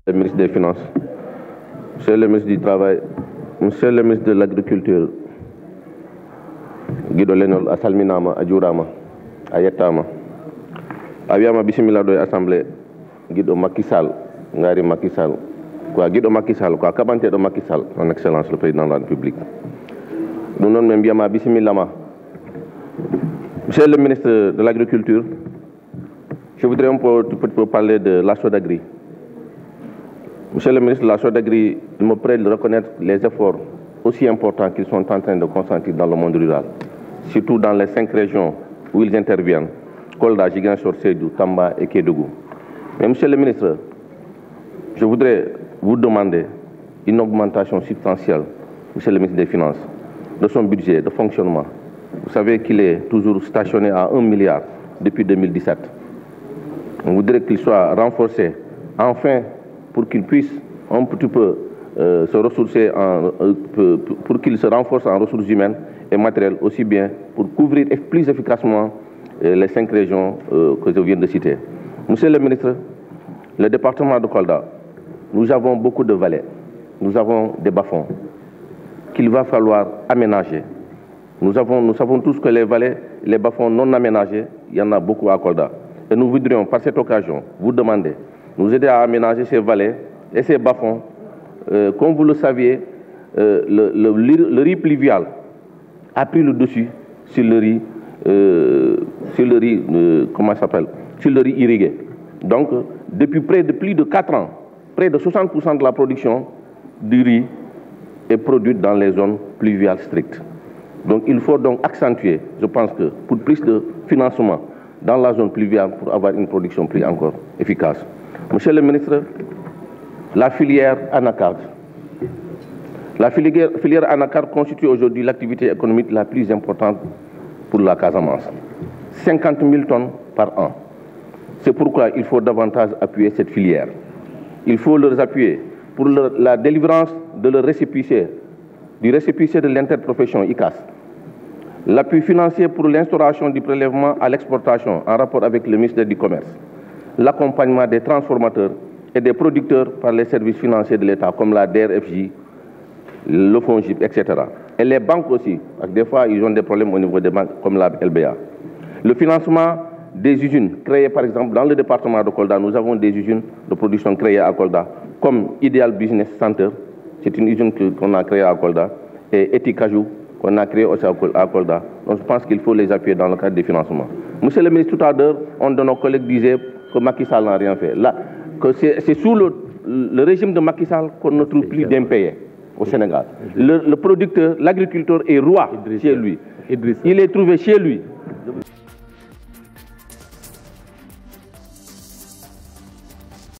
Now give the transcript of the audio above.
Le ministre des Finances, Monsieur le ministre du Travail, Monsieur le ministre de l'Agriculture, Guido Lenol, a salminama, a juurama, a yettama. A wiyama bisimilla ɗo e assemblée, Guido Macky Sall, ngari Macky Sall. Quoi, Guido Macky Sall, quoi, kaɓanteɗo Macky Sall, son excellence le président de la République. Nous non men mbiyama bisimillama. Monsieur le ministre de l'Agriculture, je voudrais un peu parler de la Sodagri. Monsieur le ministre de la Sodagri, il me plaît de reconnaître les efforts aussi importants qu'ils sont en train de consentir dans le monde rural, surtout dans les 5 régions où ils interviennent, Kolda, Ziguinchor, Sédhiou, Tamba et Kédougou. Mais monsieur le ministre, je voudrais vous demander une augmentation substantielle, monsieur le ministre des Finances, de son budget de fonctionnement. Vous savez qu'il est toujours stationné à 1 milliard depuis 2017. On voudrait qu'il soit renforcé, enfin, pour qu'il puisse un petit peu se ressourcer, pour qu'il se renforce en ressources humaines et matérielles, aussi bien pour couvrir plus efficacement les 5 régions que je viens de citer. Monsieur le ministre, le département de Kolda, nous avons beaucoup de vallées, nous avons des bas-fonds qu'il va falloir aménager. Nous savons tous que les vallées, les bas-fonds non aménagés, il y en a beaucoup à Kolda. Et nous voudrions, par cette occasion, vous demander, nous aider à aménager ces vallées et ces bas-fonds. Comme vous le saviez, le riz pluvial a pris le dessus sur le riz, comment ça s'appelle, sur le riz irrigué. Donc, depuis plus de 4 ans, près de 60% de la production du riz est produite dans les zones pluviales strictes. Donc, il faut donc accentuer, je pense que, pour plus de financement dans la zone pluviale pour avoir une production plus encore efficace. Monsieur le ministre, la filière anacarde. La filière anacarde constitue aujourd'hui l'activité économique la plus importante pour la Casamance. 50 000 tonnes par an. C'est pourquoi il faut davantage appuyer cette filière. Il faut leur appuyer pour la délivrance de leur récépissé, du récépissé de l'interprofession ICAS. L'appui financier pour l'instauration du prélèvement à l'exportation en rapport avec le ministère du Commerce. L'accompagnement des transformateurs et des producteurs par les services financiers de l'État comme la DRFJ, le FONGIP, etc. Et les banques aussi, parce que des fois ils ont des problèmes au niveau des banques comme la LBA. Le financement des usines créées par exemple dans le département de Kolda, nous avons des usines de production créées à Kolda comme Ideal Business Center, c'est une usine qu'on a créée à Kolda, et Etikajou qu'on a créé aussi à Kolda. Donc je pense qu'il faut les appuyer dans le cadre des financements. Monsieur le ministre, tout à l'heure, un de nos collègues disait que Macky Sall n'a rien fait. Là, que c'est sous le régime de Macky Sall qu'on ne trouve plus d'impayés au Sénégal. Le producteur, l'agriculteur est roi chez lui. Il est trouvé chez lui.